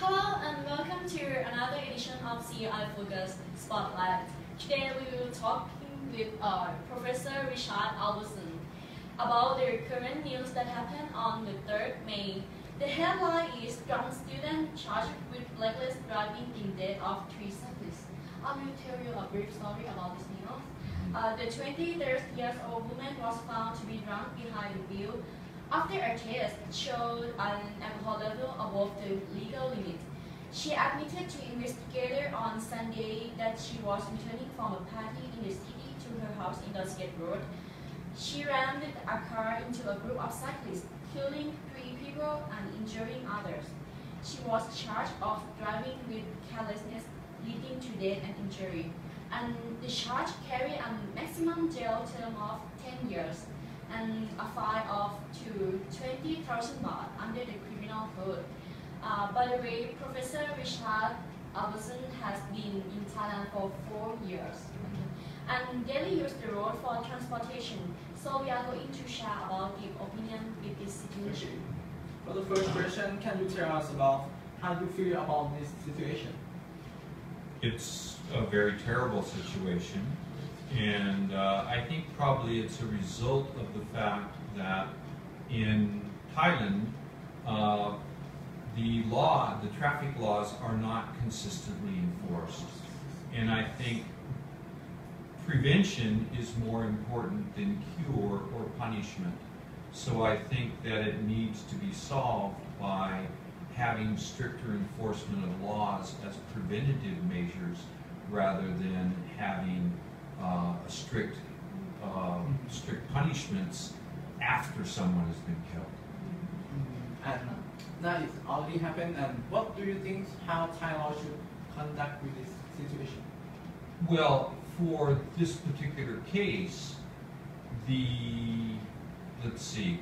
Hello and welcome to another edition of CEI Focus Spotlight. Today we will talk with Professor Richard Albertson about the current news that happened on the 3rd May. The headline is Drunk Student Charged with Reckless Driving in Death of 3 Cyclists. I will tell you a brief story about this news. The 23-year-old woman was found to be drunk behind the wheel after a test showed an alcohol level above the legal limit. She admitted to investigators on Sunday that she was returning from a party in the city to her house in Dusgate Road. She rammed a car into a group of cyclists, killing 3 people and injuring others. She was charged of driving with carelessness leading to death and injury, and the charge carried a maximum jail term of 10 years and a fine of to 20,000 baht under the criminal code. By the way, Professor Richard Albertson has been in Thailand for 4 years and daily use the road for transportation. So we are going to share about the opinion with this situation. For the first question, can you tell us about how you feel about this situation? It's a very terrible situation, and I think probably it's a result of the fact that in Thailand, the traffic laws are not consistently enforced. And I think prevention is more important than cure or punishment. So I think that it needs to be solved by having stricter enforcement of laws as preventative measures rather than having strict punishments after someone has been killed. And now it's already happened, and what do you think how Thai law should conduct with this situation? Well, for this particular case, let's see,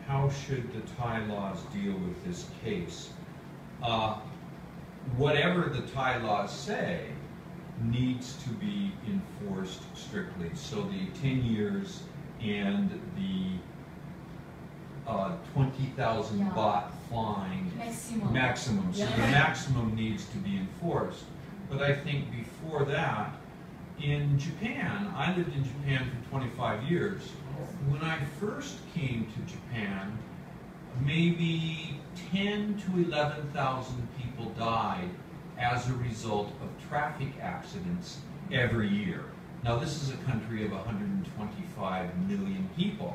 how should the Thai laws deal with this case? Whatever the Thai laws say needs to be enforced strictly. So the 10 years and the 20,000 baht fine maximum. So the maximum needs to be enforced. But I think before that, in Japan, I lived in Japan for 25 years. When I first came to Japan, maybe 10 to 11,000 people died as a result of traffic accidents every year. Now this is a country of 125 million people.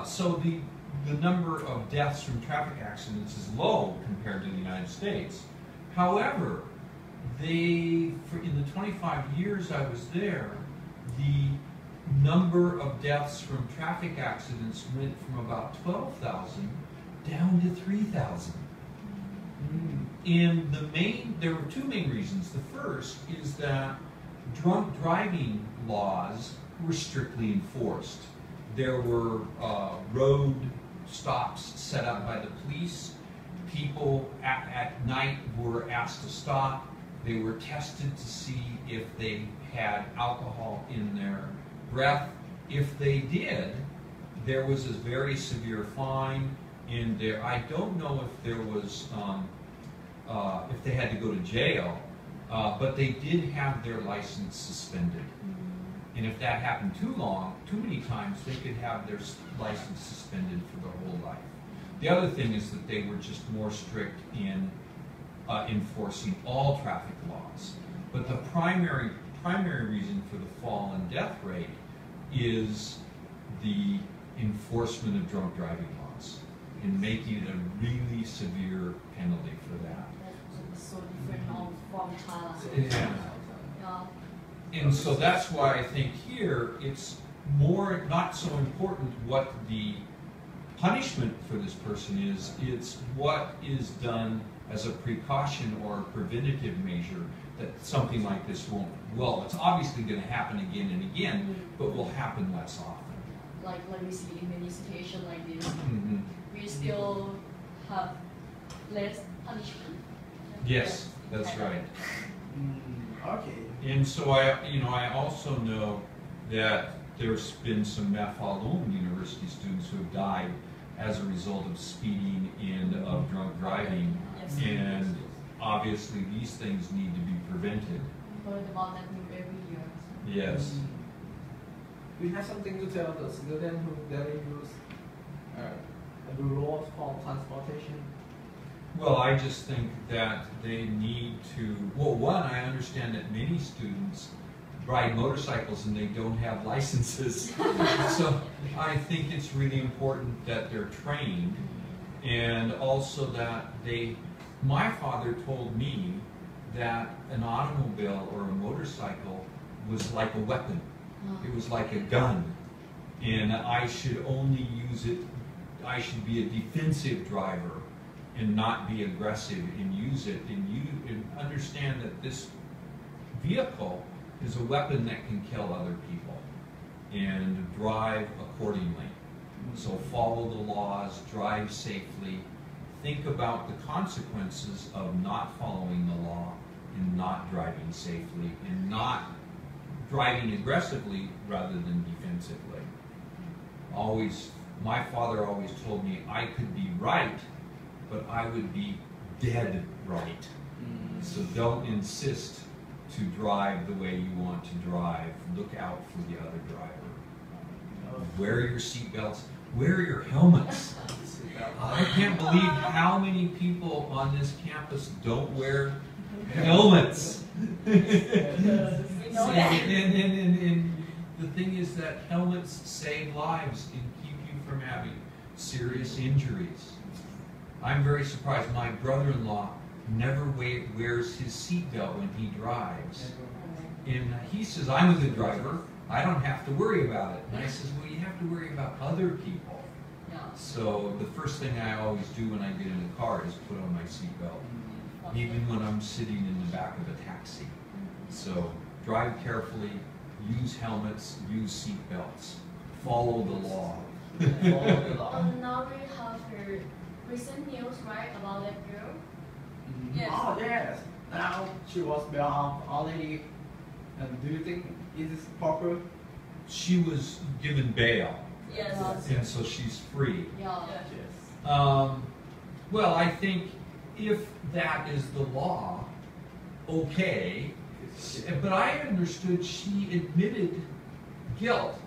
So the number of deaths from traffic accidents is low compared to the United States. However, in the 25 years I was there, the number of deaths from traffic accidents went from about 12,000 down to 3,000. And there were 2 main reasons. The first is that drunk driving laws were strictly enforced. There were road stops set up by the police. People at night were asked to stop. They were tested to see if they had alcohol in their breath. If they did, there was a very severe fine, and I don't know if there was if they had to go to jail, but they did have their license suspended. And if that happened too many times, they could have their license suspended for their whole life. The other thing is that they were just more strict in enforcing all traffic laws. But the primary reason for the fall in death rate is the enforcement of drunk driving laws and making it a really severe penalty for that. That's so different from Thailand. Yeah. And so that's why I think here it's not so important what the punishment for this person is, it's what is done as a precaution or a preventative measure that something like this won't. Well, it's obviously going to happen again and again, but will happen less often. Like we see in many situations like this, we still have less punishment. Yes, that's right. Okay. And so I also know that there's been some Mea Falun University students who have died as a result of speeding and of drunk driving. Yes. And obviously these things need to be prevented. Heard about that news every year. Yes. We have something to tell the students who daily use the rules for transportation. Well, I just think that they need to, well, one, I understand that many students ride motorcycles and they don't have licenses. So I think it's really important that they're trained, and also that my father told me that an automobile or a motorcycle was like a weapon. It was like a gun, and I should only use it, I should be a defensive driver and not be aggressive and use it, and understand that this vehicle is a weapon that can kill other people, and drive accordingly. So follow the laws, drive safely, think about the consequences of not following the law and not driving safely and not driving aggressively rather than defensively. My father always told me I could be right, but I would be dead right. So don't insist to drive the way you want to drive. Look out for the other driver. Wear your seatbelts. Wear your helmets. I can't believe how many people on this campus don't wear helmets. And the thing is that helmets save lives and keep you from having serious injuries. I'm very surprised. My brother-in-law never wears his seatbelt when he drives. And he says, I'm a good driver. I don't have to worry about it. And I says, well, you have to worry about other people. So the first thing I always do when I get in the car is put on my seatbelt, even when I'm sitting in the back of a taxi. So drive carefully, use helmets, use seatbelts, follow the law. Now we have heard recent news, right, about that girl? Yes. Oh yes. Now she was bailed out already. And do you think it is proper? She was given bail. Yes. And so she's free. Yeah. Yes. Well, I think if that is the law, okay. But I understood she admitted guilt.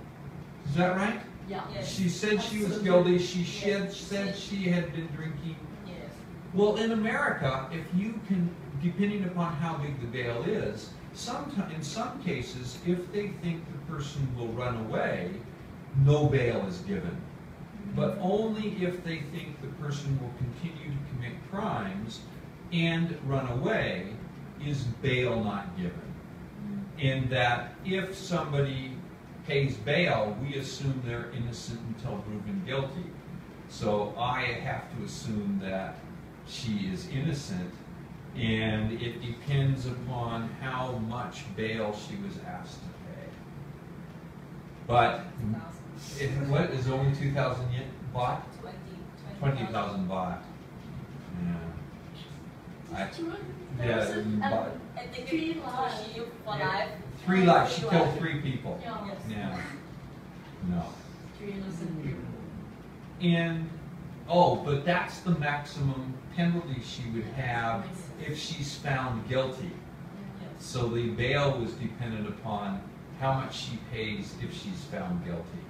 Is that right? Yeah. Yes. She said she was guilty. She said she had been drinking. Yes. Well, in America, if you can, depending upon how big the bail is, in some cases, if they think the person will run away, no bail is given. But only if they think the person will continue to commit crimes and run away is bail not given. In that if somebody pays bail, we assume they're innocent until proven guilty. So I have to assume that she is innocent, and it depends upon how much bail she was asked to pay. But what is only 2,000 baht? 20,000 baht. Yeah. I think 3 lives for life. 3 lives. She killed 3 people. Yes. Yeah. No. 3 innocent people. And but that's the maximum penalty she would have if she's found guilty. Yes. So the bail was dependent upon how much she pays if she's found guilty.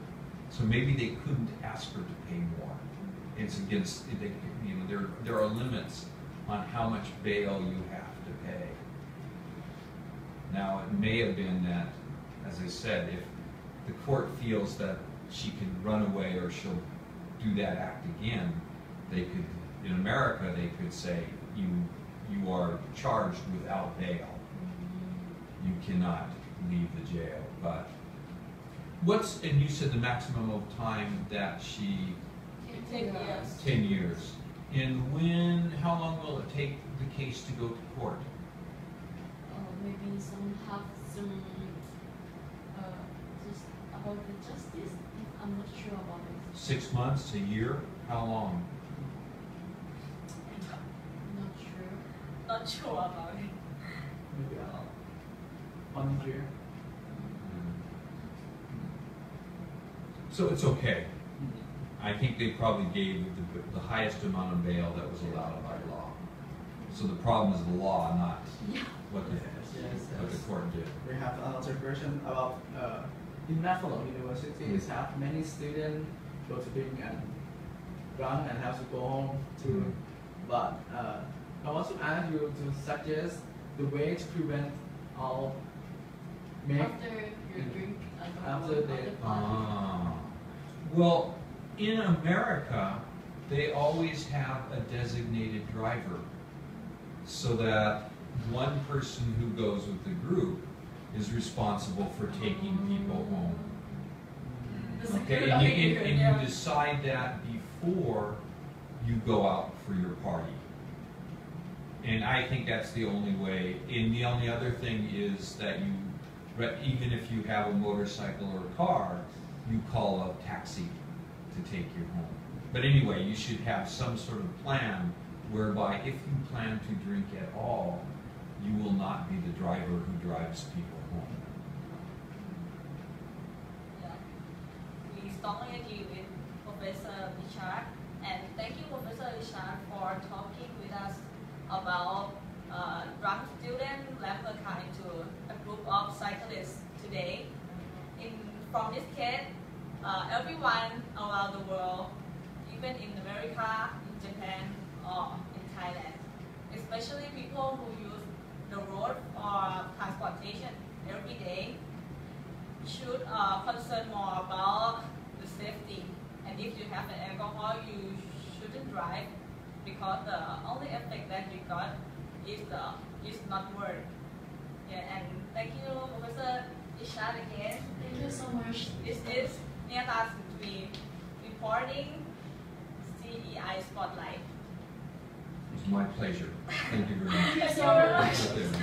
So maybe they couldn't ask her to pay more. It's against, there are limits on how much bail you have to pay. Now, it may have been that, as I said, if the court feels that she can run away or she'll do that act again, they could, in America, they could say, you are charged without bail. You cannot leave the jail. But and you said the maximum of time that she, 10 years. 10 years. And how long will it take the case to go to court? Maybe some have some just about the justice. I'm not sure about it. 6 months, a year? How long? Not sure. Not sure about it. Maybe 1 year. So it's okay. I think they probably gave the highest amount of bail that was allowed by law. So the problem is the law, not Yeah. what the, what the court did. We have another version about in Buffalo universities have many students go to drink and drunk and have to go home to. But I want to ask you to suggest the way to prevent all make After your drink, After after they- Ah. Well, in America, they always have a designated driver so that one person who goes with the group is responsible for taking people home. This is Okay, good and idea, you yeah. decide that before you go out for your party. And I think that's the only way. And the only other thing is that you, even if you have a motorcycle or a car, you call a taxi to take you home. But anyway, you should have some sort of plan whereby if you plan to drink at all, you will not be the driver who drives people home. Yeah. We strongly agree with Professor Richard, and thank you, Professor Richard, for talking with us about drunk students left a car into a group of cyclists today. From this case, everyone around the world, even in America, in Japan, or in Thailand, especially people who use the road for transportation every day, should concern more about the safety. And if you have an alcohol, you shouldn't drive, because the only effect that you got is not worth. Yeah, and thank you, Professor Ishad, again. Thank you so much. This is Niyata Sutri reporting CEI Spotlight. It's my pleasure. Thank you very much. Thank you so much. Right there.